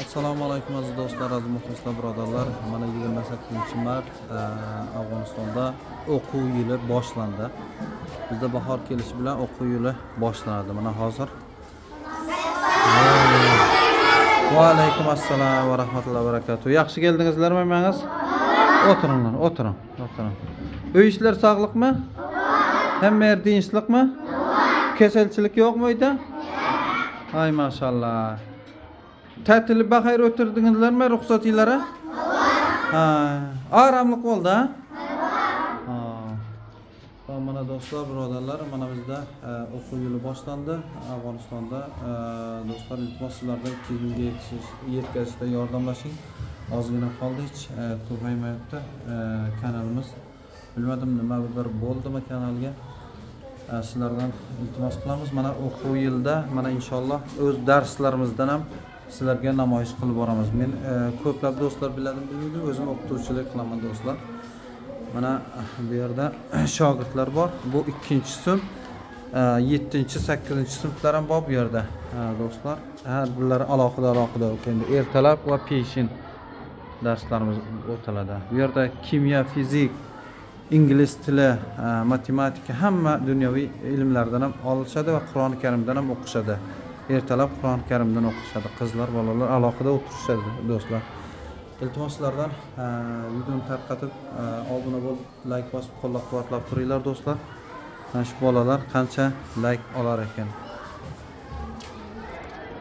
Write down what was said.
Assalomu alaykum aziz do'stlar, aziz muxlislar, birodarlar. Mana 28-mart Afg'onistonda o'quv yili boshlandi. Bizda bahor kelishi bilan o'quv yili boshlanadi. Mana hozir. Va alaykum assalom va rahmatullohi va barakatuh. Yaxshi keldingizlarmi mengiz? O'tiringlar, o'tiring. Uy ishlar sog'liqmi? Hamma yer tinchlikmi? Kasalchilik yo'qmi uyda? Ay maşallah. Ta'tilni baxayr o'tirdingizlarmi ruxsatingizlar? Ha, oramlik bo'ldi, ha? Ha. Mana do'stlar, birodarlar, mana bizda o'quv yili boshlandi Afg'onistonda. Do'stlar, iltimos sizlardan keyingi yetkazishda yordamlashing. Ozgina qoldi, hech ko'paymayapti kanalimiz. Bilmadim nimadir bo'ldimi kanalga. Sizlardan iltimos qilamiz. Mana o'quv yilda mana inshaalloh o'z darslarimizdan ham sizlarga namoyish qilib boramiz. Men ko'plab do'stlar biladim bilmaydi, o'zim o'qituvchilik qilaman do'stlar. Mana bu yerda shogirdlar bor. Bu 2-sinf, 7-8 sinflar ham bor bu yerda. Do'stlar, har birlari alohida o'qiydi. Ertalab va peshin darslarimiz o'tiladi. Bu yerda kimyo, fizik, ingliz tili, matematika, hamma dunyoviy ilmlardan ham olishadi va Qur'oni Karimdan ham o'qishadi. Ertalab Qur'oni Karimdan o'qishadi. Qizlar, bolalar alohida o'tirishadi do'stlar. Iltimoslardan videoni tarqatib, obuna bo'lib, like bosib, qo'llab-quvvatlab turinglar do'stlar. Mana shu bolalar qancha like olar ekan.